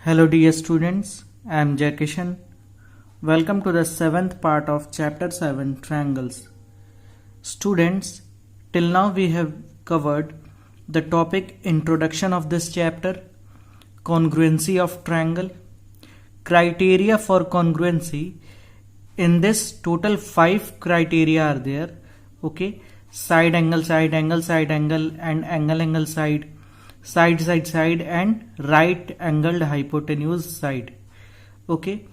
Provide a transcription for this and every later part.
Hello dear students, I am Jai Kishan. Welcome to the 7th part of chapter 7 Triangles. Students, till now we have covered the topic introduction of this chapter, congruency of triangle, criteria for congruency. In this total 5 criteria are there. Okay, side angle, side angle, side angle and angle side, side side side and right angled hypotenuse side. Okay,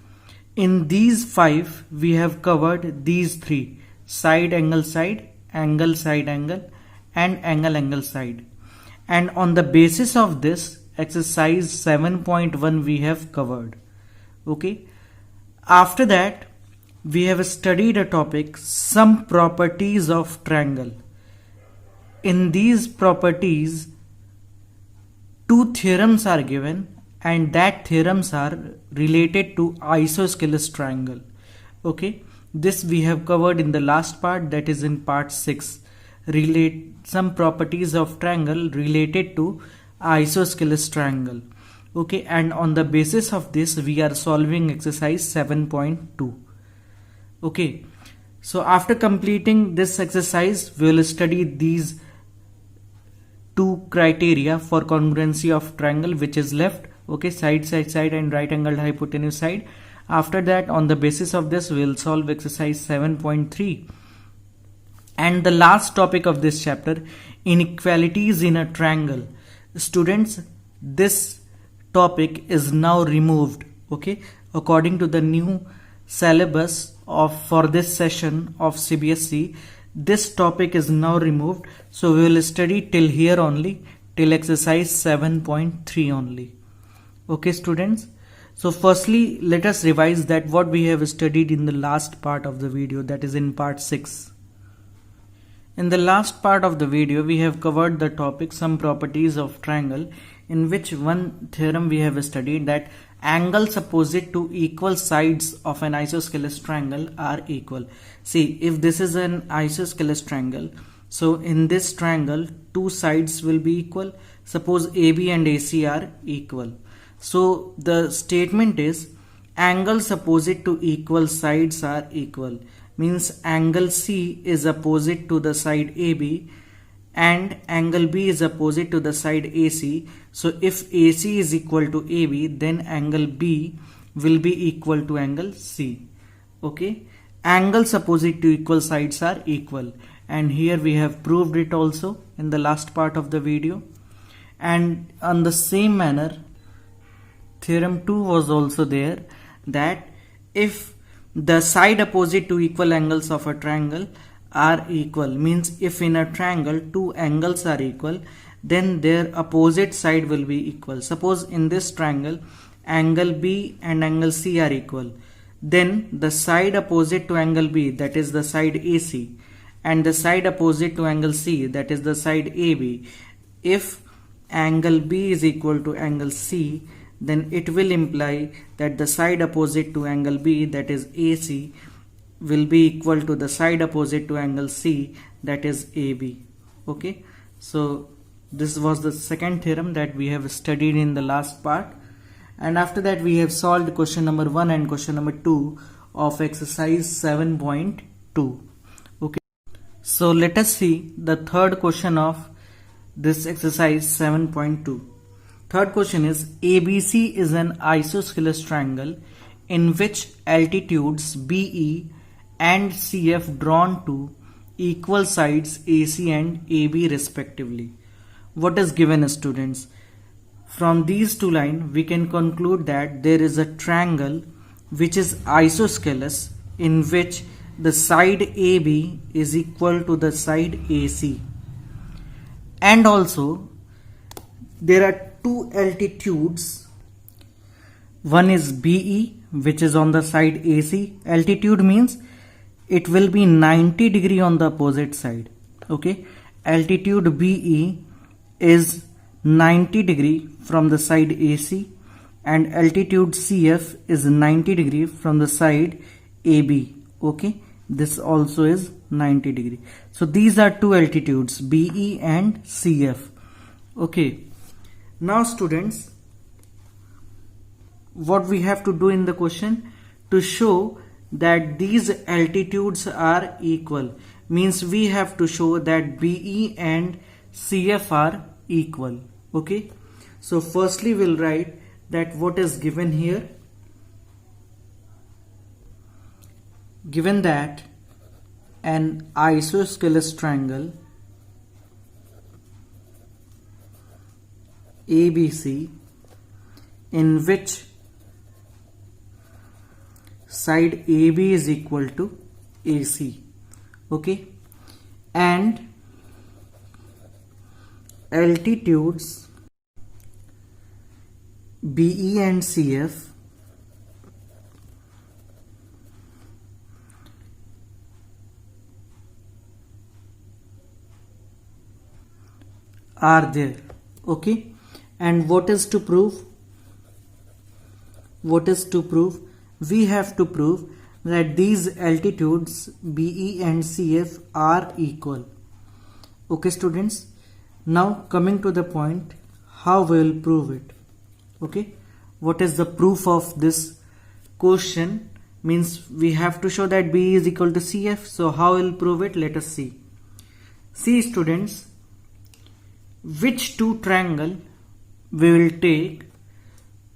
in these 5 we have covered these 3: side angle side angle and angle side, and on the basis of this exercise 7.1 we have covered. Okay, after that we have studied a topic, some properties of triangle. In these properties two theorems are given, and that theorems are related to isosceles triangle. Okay, this we have covered in the last part, that is in part 6, relate some properties of triangle related to isosceles triangle. Okay, and on the basis of this we are solving exercise 7.2. Okay, so after completing this exercise we will study these 2 criteria for congruency of triangle which is left. Okay, side side side and right angled hypotenuse side. After that, on the basis of this we will solve exercise 7.3, and the last topic of this chapter, inequalities in a triangle. Students, this topic is now removed. Okay, according to the new syllabus for this session of CBSE, this topic is now removed, so we will study till here only, till exercise 7.3 only. Okay students, so firstly let us revise that what we have studied in the last part of the video, that is in part 6. In the last part of the video we have covered the topic, some properties of triangle, in which one theorem we have studied, that angles opposite to equal sides of an isosceles triangle are equal. See, if this is an isosceles triangle, so in this triangle two sides will be equal. Suppose AB and AC are equal. So the statement is angles opposite to equal sides are equal, means angle C is opposite to the side AB and angle B is opposite to the side AC. So if AC is equal to AB, then angle B will be equal to angle C. Okay, angles opposite to equal sides are equal, and here we have proved it also in the last part of the video. And on the same manner, theorem 2 was also there, that if the side opposite to equal angles of a triangle are equal, means if in a triangle two angles are equal, then their opposite side will be equal. Suppose in this triangle angle B and angle C are equal, then the side opposite to angle B, that is the side AC, and the side opposite to angle C, that is the side AB, if angle B is equal to angle C, then it will imply that the side opposite to angle B, that is AC, will be equal to the side opposite to angle C, that is AB. Okay, so this was the second theorem that we have studied in the last part, and after that we have solved question number 1 and question number 2 of exercise 7.2. Okay, so let us see the third question of this exercise 7.2. Third question is, ABC is an isosceles triangle in which altitudes BE and CF drawn to equal sides AC and AB respectively. What is given, students? From these two lines we can conclude that there is a triangle which is isosceles in which the side AB is equal to the side AC, and also there are two altitudes. One is BE, which is on the side AC. Altitude means it will be 90 degree on the opposite side. Okay, altitude BE is 90 degree from the side AC, and altitude CF is 90 degree from the side AB. Okay, this also is 90 degree. So these are two altitudes, BE and CF. Okay, now students, what we have to do in the question? To show that these altitudes are equal, means we have to show that BE and CF are equal. Okay, so firstly we'll write that what is given here. Given that an isosceles triangle ABC in which side AB is equal to AC, okay, and altitudes BE and CF are there, okay. And what is to prove? What is to prove? We have to prove that these altitudes BE and CF are equal. Okay students, now coming to the point, how we will prove it? Okay, what is the proof of this question? Means we have to show that BE is equal to CF. So how we will prove it? Let us see. See students, which two triangle we will take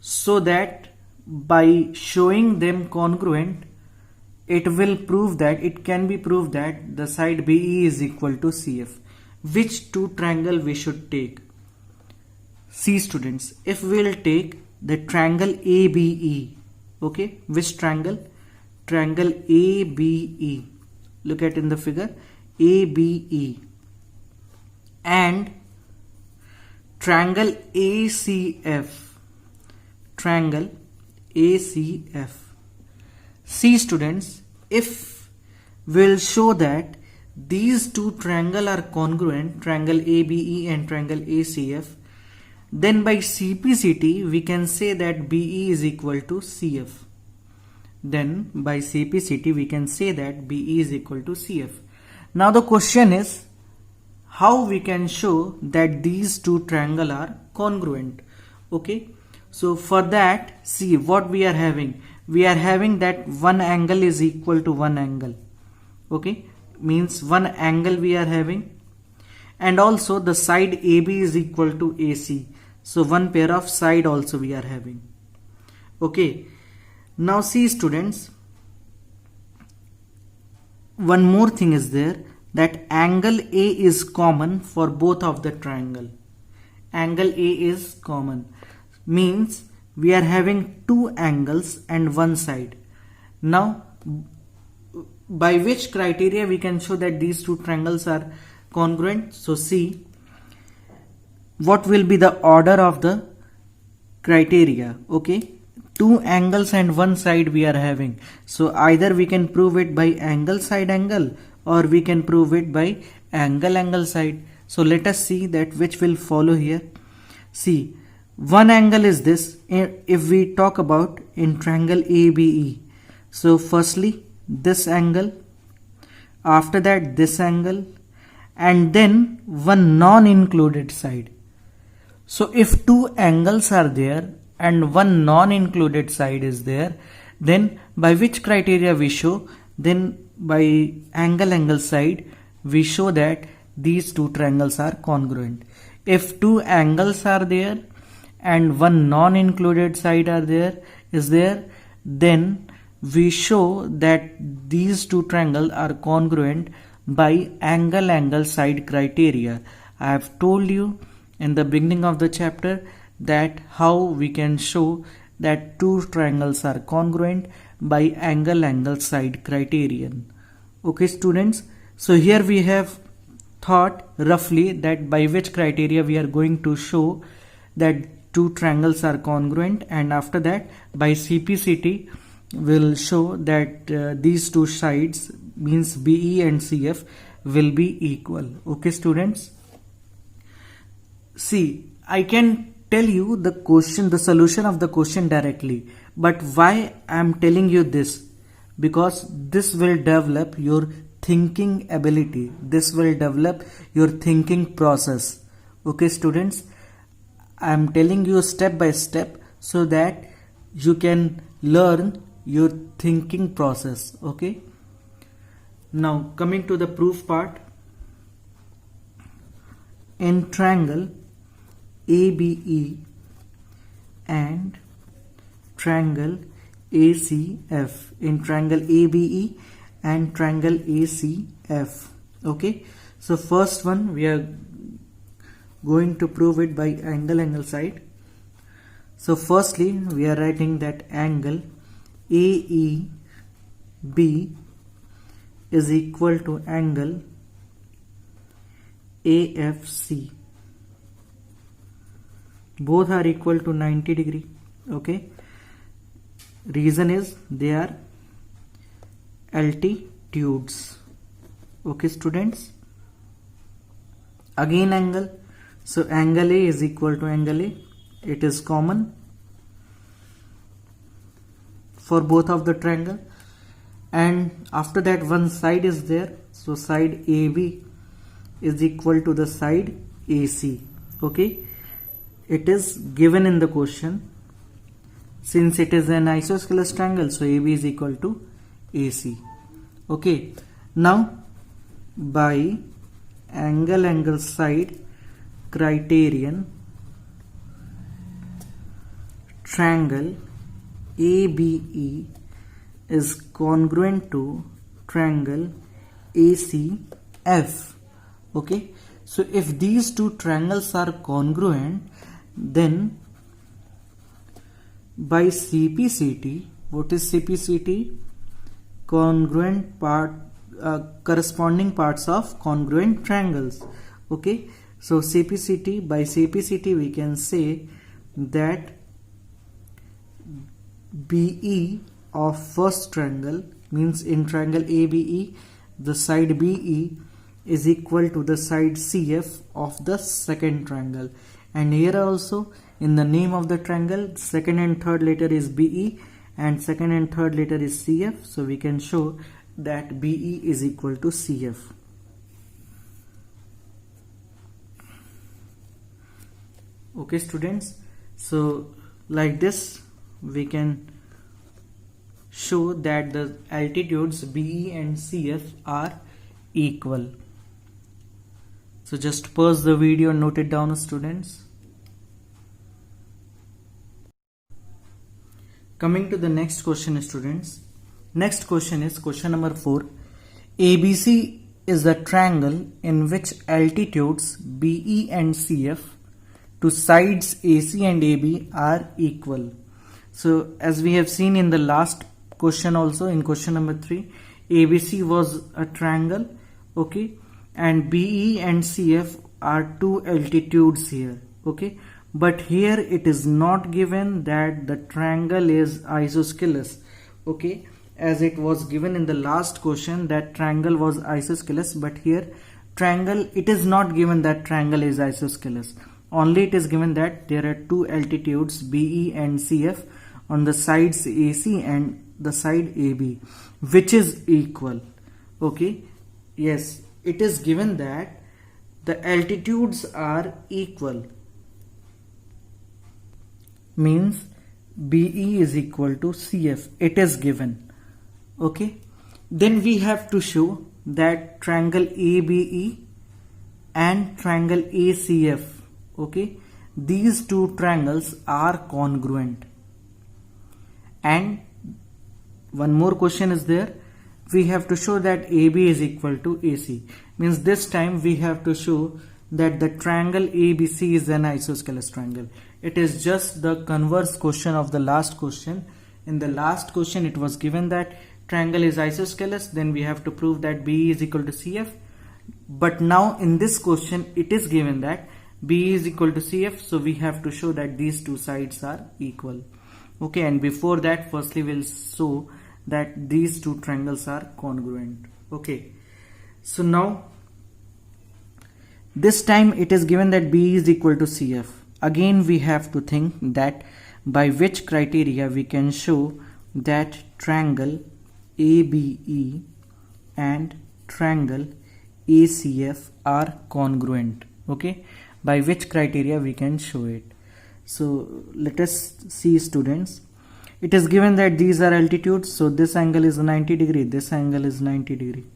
so that by showing them congruent, it will prove that, it can be proved that the side BE is equal to CF. Which two triangle we should take? See students, if we will take the triangle ABE, okay, which triangle? Triangle ABE. Look at in the figure, ABE, and triangle ACF. Triangle ACF. See students, if we'll show that these two triangles are congruent, triangle ABE and triangle ACF, then by CPCT we can say that BE is equal to CF. Then by CPCT we can say that BE is equal to CF. Now the question is, how we can show that these two triangles are congruent? Okay, so for that, see what we are having. We are having that one angle is equal to one angle. Okay, means one angle we are having, and also the side AB is equal to AC. So one pair of side also we are having. Okay, now see students, one more thing is there, that angle A is common for both of the triangle. Angle A is common, means we are having two angles and one side. Now by which criteria we can show that these two triangles are congruent? So see, what will be the order of the criteria? Okay, two angles and one side we are having, so either we can prove it by angle side angle, or we can prove it by angle side. So let us see that which will follow here. See, one angle is this, if we talk about in triangle ABE. So firstly this angle, after that this angle, and then one non-included side. So if two angles are there and one non-included side is there, then by which criteria we show? Then by angle side we show that these two triangles are congruent. If two angles are there and one non-included side is there, then we show that these two triangles are congruent by angle side criteria. I have told you in the beginning of the chapter that how we can show that two triangles are congruent by angle side criterion. Okay students, so here we have thought roughly that by which criteria we are going to show that two triangles are congruent, and after that by CPCT will show that these two sides, means BE and CF, will be equal. Okay students, see, I can tell you the question, the solution of the question directly, but why I am telling you this? Because this will develop your thinking ability, this will develop your thinking process. Okay students, I am telling you step by step so that you can learn your thinking process. Okay, now coming to the proof part. In triangle ABE and triangle ACF, in triangle ABE and triangle ACF. Okay, so first one we are going to prove it by angle side. So firstly we are writing that angle AEB is equal to angle AFC. Both are equal to 90 degree. Okay, reason is they are altitudes. Okay students, again angle. So angle A is equal to angle A. It is common for both of the triangle, and after that one side is there. So side AB is equal to the side AC. Okay, it is given in the question. Since it is an isosceles triangle, so AB is equal to AC. Okay, now by angle side criterion, triangle ABE is congruent to triangle ACF. Okay, so if these two triangles are congruent, then by CPCT, what is CPCT? Congruent part, corresponding parts of congruent triangles. Okay, so CPCT, by CPCT we can say that BE of first triangle, means in triangle ABE, the side BE is equal to the side CF of the second triangle. And here also in the name of the triangle, second and third letter is BE and second and third letter is CF. So we can show that BE is equal to CF. Okay students, so like this we can show that the altitudes BE and CF are equal. So just pause the video and note it down students. Coming to the next question students. Next question is question number 4. ABC is the triangle in which altitudes BE and CF to sides AC and AB are equal. So as we have seen in the last question also, in question number 3, ABC was a triangle. Okay, and BE and CF are two altitudes here. Okay, but here it is not given that the triangle is isosceles. Okay, as it was given in the last question that triangle was isosceles, but here triangle, it is not given that triangle is isosceles. Only it is given that there are two altitudes BE and CF on the sides AC and the side AB, which is equal. Okay, yes, it is given that the altitudes are equal, means BE is equal to CF. It is given. Okay, then we have to show that triangle ABE and triangle ACF, okay, these two triangles are congruent. And one more question is there. We have to show that AB is equal to AC. Means this time we have to show that the triangle ABC is an isosceles triangle. It is just the converse question of the last question. In the last question it was given that triangle is isosceles, then we have to prove that BE is equal to CF. But now in this question it is given that BE is equal to CF, so we have to show that these two sides are equal. Okay, and before that firstly we'll show that these two triangles are congruent. Okay, so now this time it is given that BE is equal to CF. Again we have to think that by which criteria we can show that triangle ABE and triangle ACF are congruent. Okay, by which criteria we can show it. So let us see students. It is given that these are altitudes, so this angle is 90 degree, this angle is 90 degree.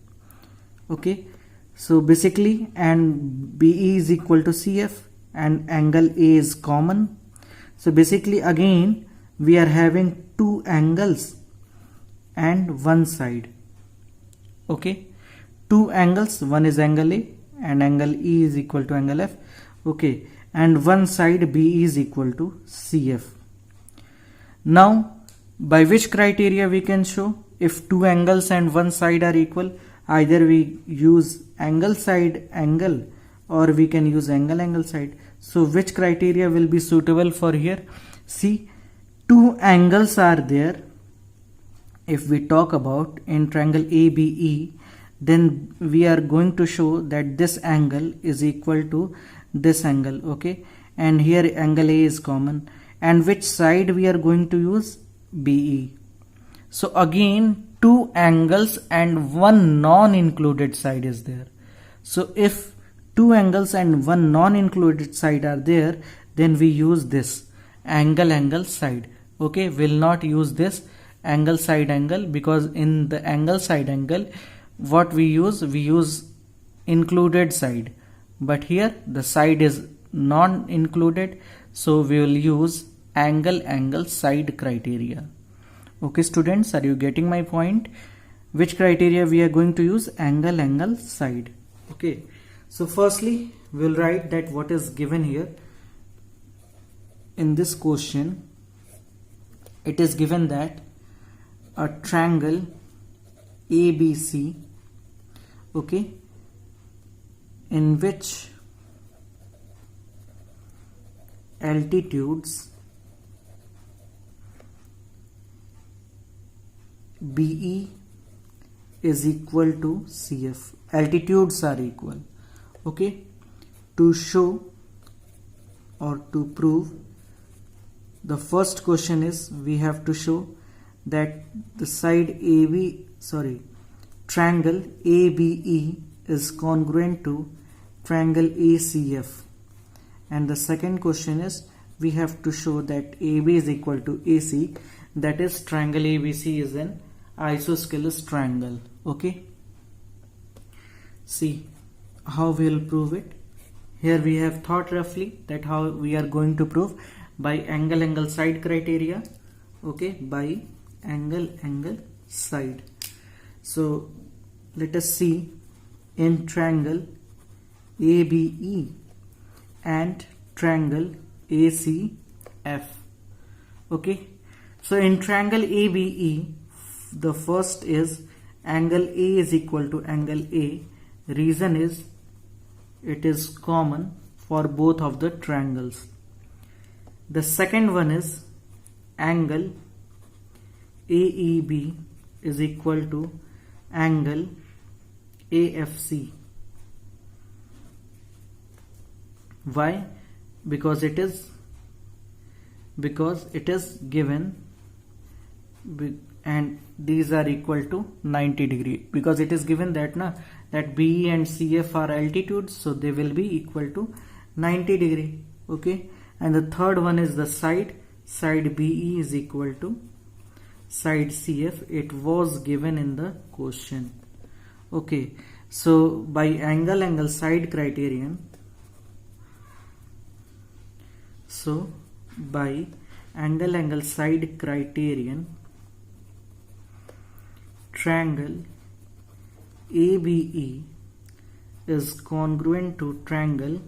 Okay, so basically, and BE is equal to CF and angle A is common. So basically again we are having two angles and one side. Okay, two angles, one is angle A and angle E is equal to angle F. Okay, and one side BE is equal to CF. Now by which criteria we can show if two angles and one side are equal? Either we use angle side angle or we can use angle side. So which criteria will be suitable for here? See, two angles are there. If we talk about in triangle ABE, then we are going to show that this angle is equal to this angle. Okay, and here angle A is common, and which side we are going to use? BE. So again two angles and one non-included side is there. So if two angles and one non-included side are there, then we use this angle side. Okay, will not use this angle side angle, because in the angle side angle what we use included side, but here the side is non-included, so we will use angle side criteria. Okay students, are you getting my point? Which criteria we are going to use? Angle side. Okay, so firstly we'll write that what is given here in this question. It is given that a triangle ABC, okay, in which altitudes BE is equal to CF, altitudes are equal. Okay, to show or to prove, the first question is we have to show that the side triangle ABE is congruent to triangle ACF, and the second question is we have to show that AB is equal to AC, that is triangle ABC is an isosceles triangle. Okay, see how we will prove it. Here we have thought roughly that how we are going to prove by angle side criteria. Okay, by angle side. So let us see in triangle ABE and triangle ACF. Okay, so in triangle ABE, the first is angle A is equal to angle A. Reason is it is common for both of the triangles. The second one is angle AEB is equal to angle AFC. Why? Because it is given and these are equal to 90 degree, because it is given that that BE and CF are altitudes, so they will be equal to 90 degree. Okay, and the third one is the side BE is equal to side CF. It was given in the question. Okay, so by angle side criterion, so by angle side criterion, triangle ABE is congruent to triangle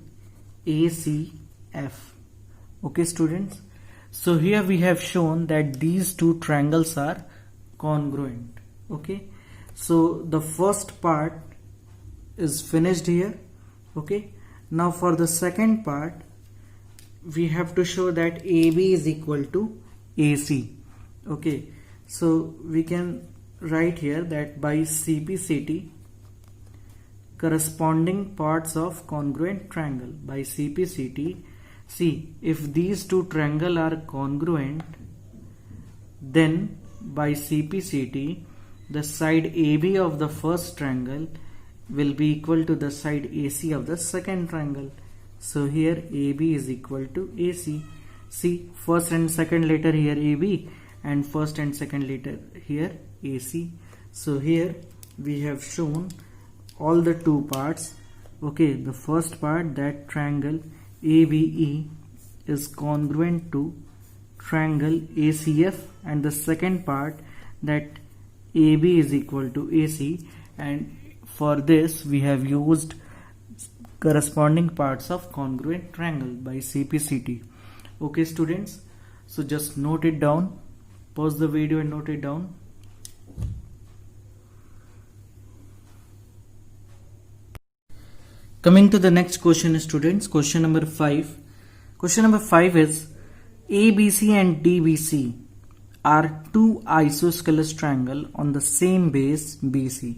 ACF. Okay students, so here we have shown that these two triangles are congruent. Okay, so the first part is finished here. Okay, now for the second part we have to show that AB is equal to AC. Okay, so we can write here that by CPCT, corresponding parts of congruent triangle. By CPCT, see if these two triangles are congruent, then by CPCT the side AB of the first triangle will be equal to the side AC of the second triangle. So here AB is equal to AC. See, first and second letter here AB, and first and second letter here AC. So here we have shown all the two parts. Okay, the first part, that triangle ABE is congruent to triangle ACF, and the second part, that AB is equal to AC, and for this we have used corresponding parts of congruent triangle by CPCT. Okay students, so just note it down, pause the video and note it down. Coming to the next question students, question number 5. Question number 5 is ABC and DBC are two isosceles triangle on the same base BC.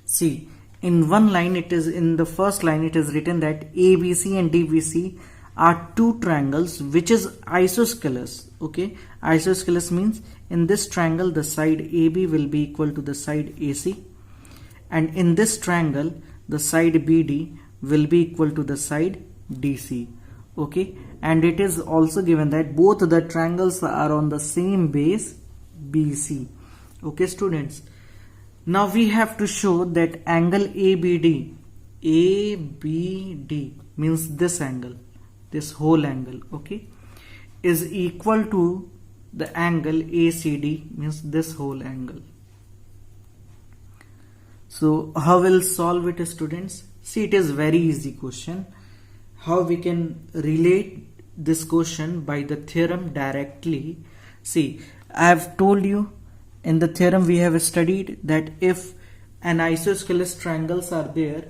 See, in one line it is, in the first line it is written that ABC and DBC are two triangles which is isosceles. Okay, isosceles means in this triangle the side AB will be equal to the side AC, and in this triangle the side BD will be equal to the side DC. Okay, and it is also given that both the triangles are on the same base BC. Okay students, now we have to show that angle ABD means this angle, this whole angle, okay, is equal to the angle ACD, means this whole angle. So how will solve it students? See, it is very easy question. How we can relate this question by the theorem directly? See, I have told you in the theorem we have studied that if an isosceles triangles are there,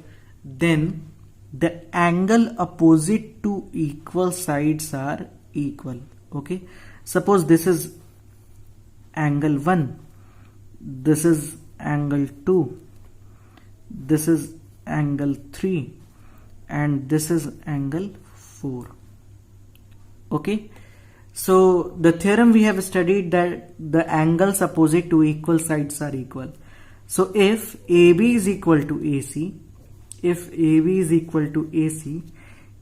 then the angle opposite to equal sides are equal. Okay, suppose this is angle 1, this is angle 2, this is angle 3, and this is angle 4. Okay, so the theorem we have studied that the angles opposite to equal sides are equal. So if AB is equal to AC,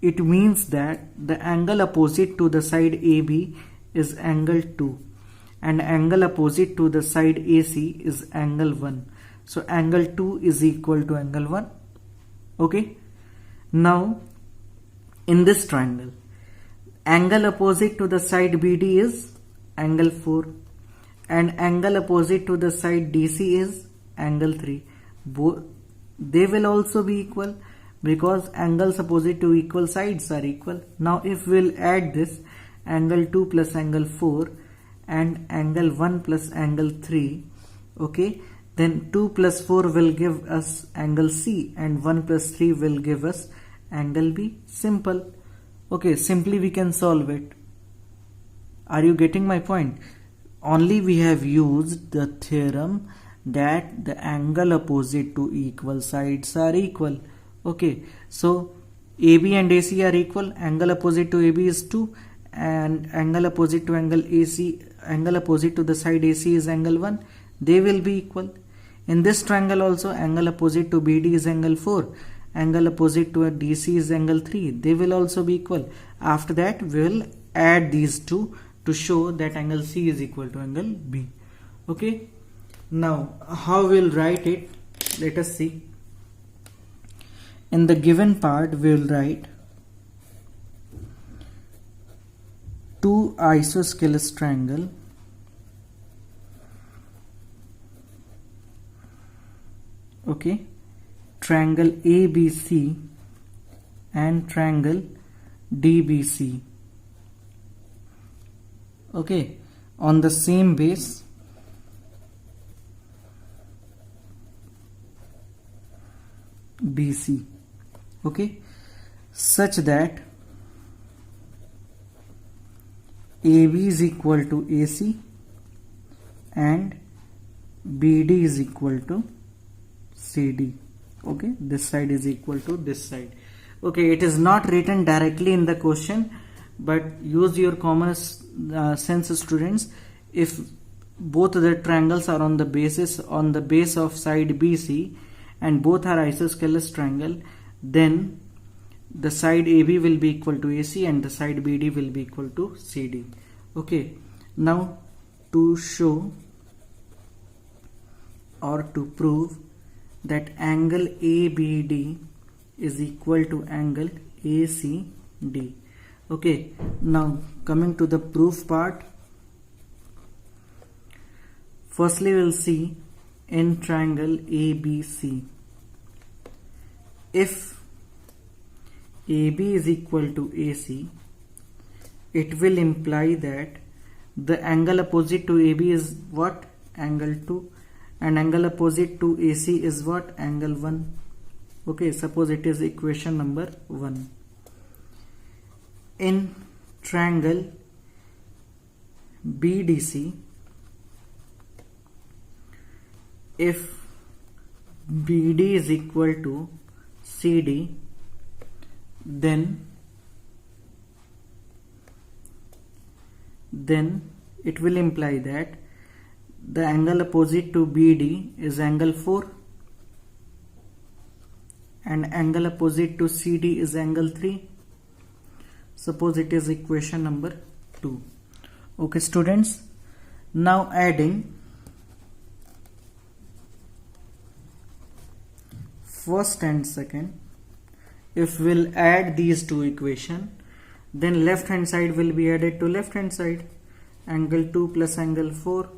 it means that the angle opposite to the side AB is angle 2, and angle opposite to the side AC is angle 1. So angle 2 is equal to angle 1. Okay, now in this triangle, angle opposite to the side BD is angle 4, and angle opposite to the side DC is angle 3. Both they will also be equal because angles opposite to equal sides are equal. Now if we'll add this, angle 2 plus angle 4 and angle 1 plus angle 3, okay, then 2 plus 4 will give us angle C, and 1 plus 3 will give us angle B. Simple. Okay, simply we can solve it. Are you getting my point? Only we have used the theorem that the angle opposite to equal sides are equal. Okay, so AB and AC are equal. Angle opposite to AB is 2, and angle opposite to angle opposite to the side AC is angle 1. They will be equal. In this triangle also, angle opposite to BD is angle 4, angle opposite to a DC is angle 3. They will also be equal. After that, we will add these two to show that angle C is equal to angle B. Okay, now how we will write it? Let us see. In the given part, we will write two isosceles triangle okay, triangle ABC and triangle DBC, okay, on the same base BC, okay, such that AB is equal to AC and BD is equal to CD. Okay, this side is equal to this side. Okay, it is not written directly in the question, but use your common sense students. If both the triangles are on the base of side BC and both are isosceles triangle, then the side AB will be equal to AC and the side BD will be equal to CD. Okay, now to show or to prove that angle ABD is equal to angle ACD. Okay, now coming to the proof part. Firstly, we'll see in triangle ABC. If AB is equal to AC, it will imply that the angle opposite to AB is what? Angle 2. And angle opposite to AC is what? Angle 1. Okay, suppose it is equation number 1. In triangle BDC, if BD is equal to CD, then it will imply that the angle opposite to BD is angle 4 and angle opposite to CD is angle 3. Suppose it is equation number 2. Okay students, now adding first and second, if we'll add these two equations, then left hand side will be added to left hand side, angle 2 plus angle 4,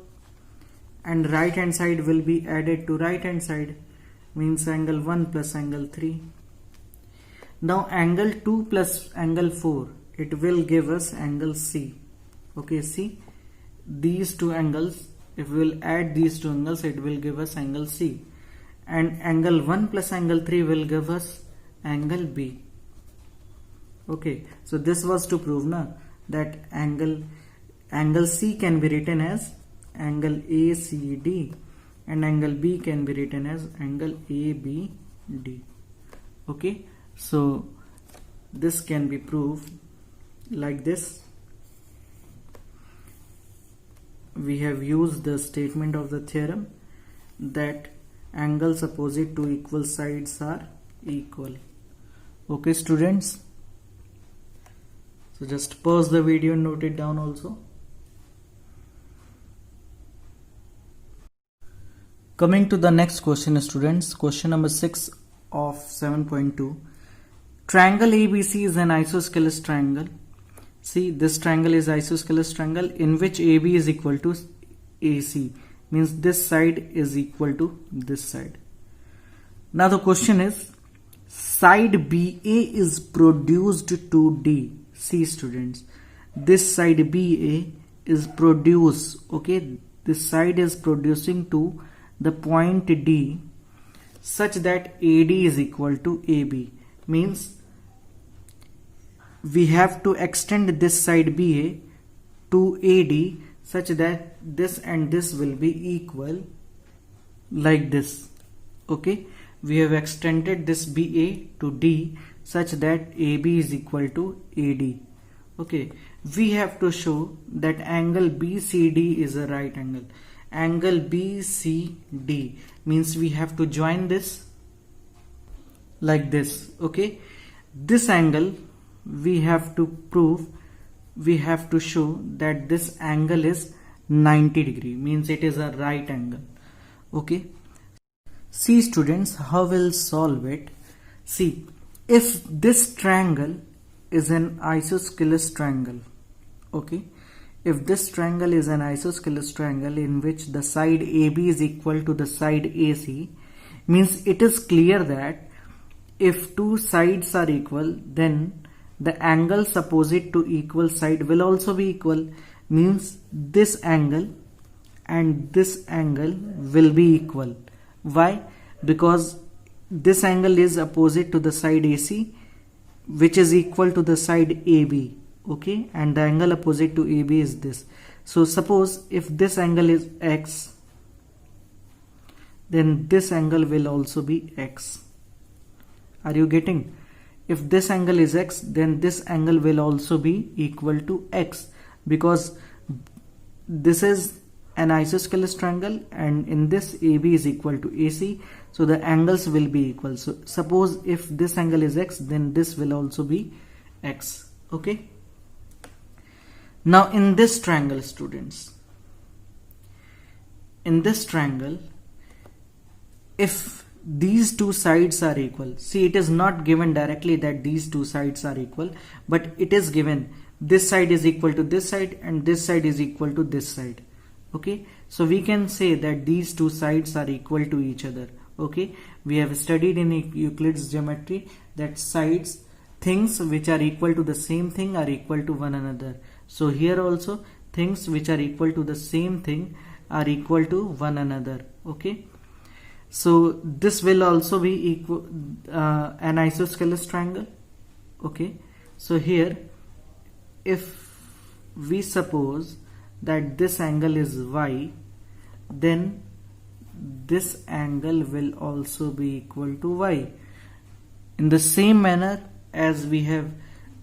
and right hand side will be added to right hand side, means angle 1 plus angle 3. Now angle 2 plus angle 4, it will give us angle C. Okay, see these two angles, if we will add these two angles, it will give us angle C, and angle 1 plus angle 3 will give us angle B. Okay, so this was to prove that angle C can be written as angle ACD and angle B can be written as angle ABD. Okay, so this can be proved like this. We have used the statement of the theorem that angles opposite to equal sides are equal. Okay students, so just pause the video and note it down also. Coming to the next question students, question number 6 of 7.2. Triangle ABC is an isosceles triangle. See, this triangle is isosceles triangle in which AB is equal to AC, means this side is equal to this side. Now the question is, side BA is produced to D. See students, this side BA is produced, okay, this side is producing to the point D such that AD is equal to AB, means we have to extend this side BA to AD such that this and this will be equal like this. Okay, we have extended this BA to D such that AB is equal to AD. Okay, we have to show that angle BCD is a right angle. Angle BCD means we have to join this like this. Okay, this angle we have to prove, we have to show that this angle is 90 degree, means it is a right angle. Okay, see students, how we'll solve it. See, if this triangle is an isosceles triangle, okay, if this triangle is an isosceles triangle in which the side AB is equal to the side AC, means it is clear that if two sides are equal, then the angles opposite to equal side will also be equal, means this angle and this angle will be equal. Why? Because this angle is opposite to the side AC, which is equal to the side AB. Okay, and the angle opposite to AB is this. So suppose if this angle is X, then this angle will also be X. Are you getting? If this angle is X, then this angle will also be equal to X, because this is an isosceles triangle and in this AB is equal to AC, so the angles will be equal. So suppose if this angle is X, then this will also be X. Okay, now in this triangle students, in this triangle, if these two sides are equal, see, it is not given directly that these two sides are equal, but it is given this side is equal to this side and this side is equal to this side. Okay, so we can say that these two sides are equal to each other. Okay, we have studied in Euclid's geometry that sides, things which are equal to the same thing, are equal to one another. So here also things which are equal to the same thing are equal to one another. Okay, so this will also be equal an isosceles triangle. Okay, so here if we suppose that this angle is y, then this angle will also be equal to y. In the same manner as we have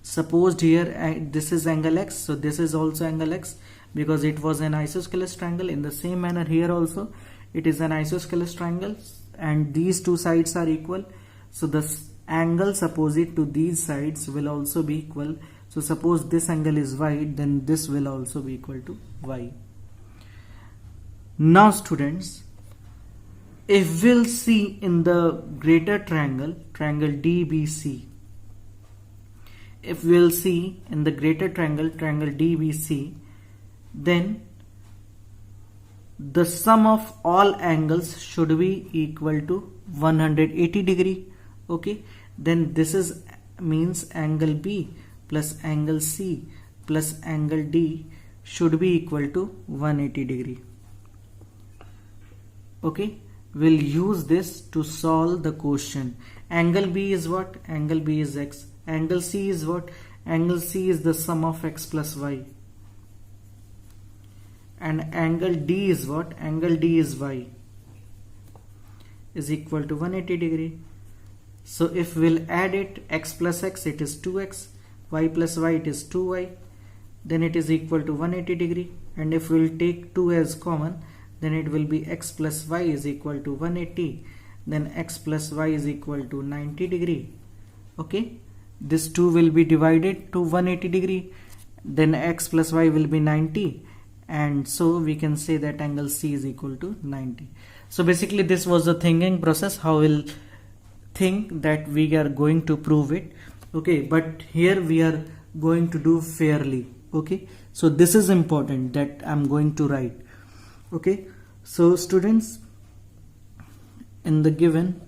supposed here, this is angle x, so this is also angle x because it was an isosceles triangle. In the same manner here also it is an isosceles triangle and these two sides are equal, so the angles opposite to these sides will also be equal. So suppose this angle is y, then this will also be equal to y. Now students, if we'll see in the greater triangle, triangle DBC, if we'll see in the greater triangle, triangle DBC, then the sum of all angles should be equal to 180 degree. Okay, then this is means angle B plus angle C plus angle D should be equal to 180 degree. Okay, we'll use this to solve the question. Angle B is what? Angle B is x. Angle C is what? Angle C is the sum of x plus y. And angle D is what? Angle D is y, is equal to 180 degree. So if we'll add it, x plus x, it is 2x, y plus y, it is 2y, then it is equal to 180 degree. And if we'll take 2 as common, then it will be x plus y is equal to 180, then x plus y is equal to 90 degree. Okay, this 2 will be divided to 180 degree, then x plus y will be 90, and so we can say that angle C is equal to 90. So basically this was the thinking process, how we'll think that we are going to prove it. Okay, but here we are going to do fairly. Okay, so this is important that I'm going to write. Okay, so students, in the given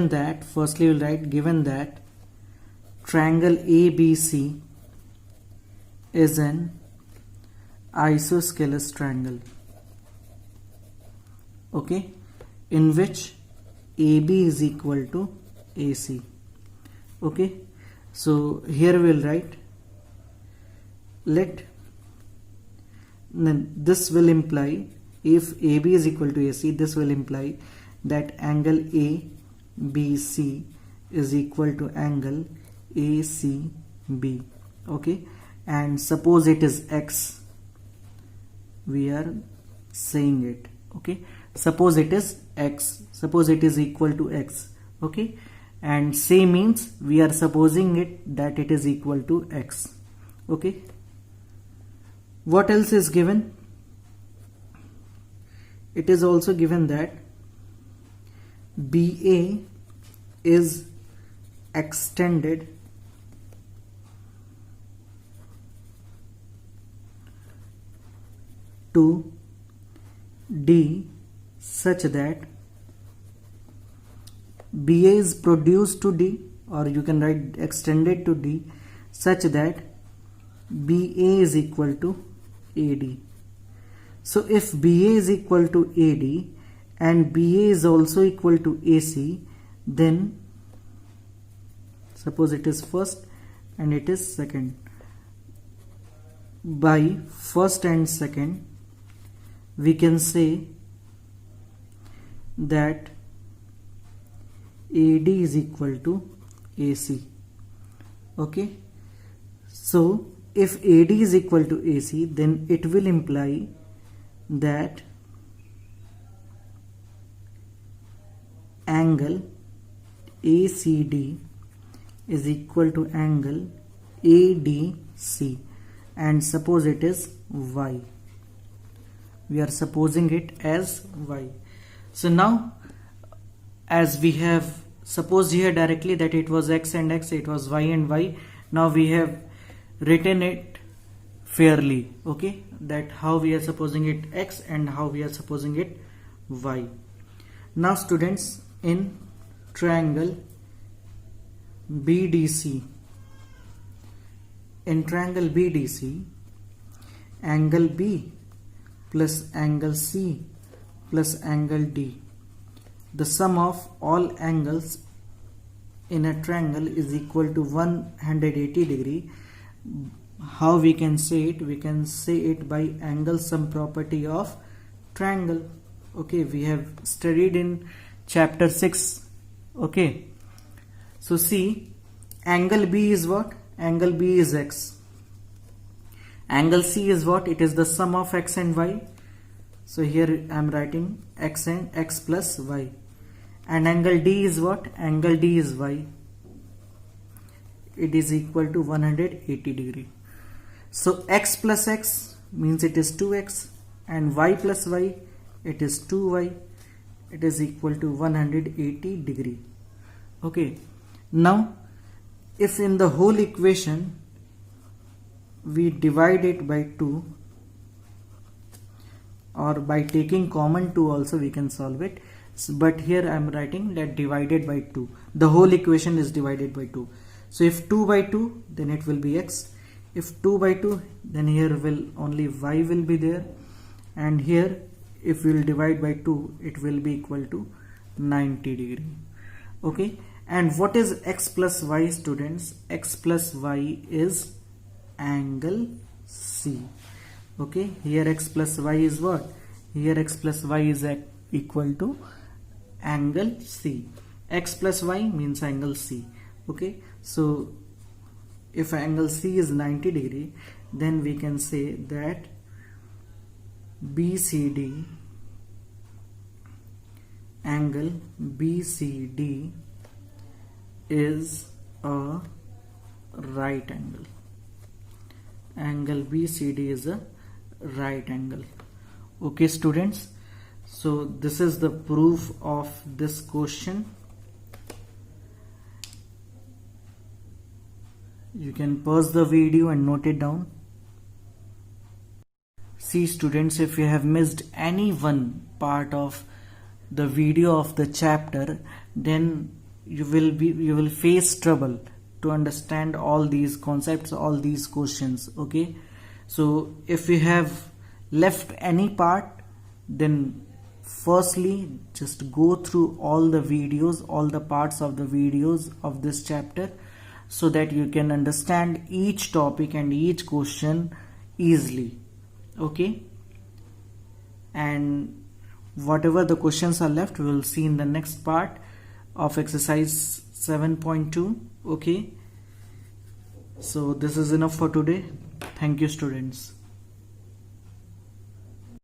that, firstly we'll write given that triangle ABC is an isosceles triangle. Okay, in which AB is equal to AC. Okay, so here we'll write, then this will imply, if AB is equal to AC, this will imply that angle ABC is equal to angle ACB. Okay, and suppose it is x, we are saying it. Okay, suppose it is x, suppose it is equal to x. Okay, and say means we are supposing it that it is equal to x. Okay, what else is given? It is also given that BA is extended to D such that BA is produced to D, or you can write extended to D such that BA is equal to AD. So if BA is equal to AD and BA is also equal to AC, then suppose it is first and it is second. By first and second, we can say that AD is equal to AC. Okay, so if AD is equal to AC, then it will imply that angle ACD is equal to angle ADC, and suppose it is Y. We are supposing it as y. So now, as we have supposed here directly that it was x and x, it was y and y, now we have written it fairly, okay, that how we are supposing it x and how we are supposing it y. Now students, in triangle BDC, angle B plus angle C plus angle D, the sum of all angles in a triangle is equal to 180 degree. How we can say it? We can say it by angle sum property of triangle. Okay, we have studied in chapter 6. Okay, so see, angle B is what? Angle B is x. Angle C is what? It is the sum of x and y. So here I am writing x and x plus y. And angle D is what? Angle D is y. It is equal to 180 degree. So x plus x means it is 2x, and y plus y, it is 2y. It is equal to 180 degree. Okay. Now, if in the whole equation we divide it by 2, or by taking common 2 also we can solve it, but here I am writing that divided by 2. The whole equation is divided by 2. So if 2 by 2, then it will be x. If 2 by 2, then here will only y will be there, and here if we will divide by 2, it will be equal to 90 degree. Okay, and what is x plus y, students? X plus y is angle C. Okay, here x plus y is what? Here x plus y is equal to angle C. X plus y means angle C. Okay, so if angle C is 90 degree, then we can say that BCD, angle BCD is a right angle. Angle BCD is a right angle. Okay students, so this is the proof of this question. You can pause the video and note it down. See students, if you have missed any one part of the video of the chapter, then you will face trouble to understand all these concepts, all these questions. Okay, so if you have left any part, then firstly just go through all the videos, all the parts of the videos of this chapter, so that you can understand each topic and each question easily. Okay, and whatever the questions are left, we will see in the next part of exercise 7.2. Okay, so this is enough for today. Thank you students.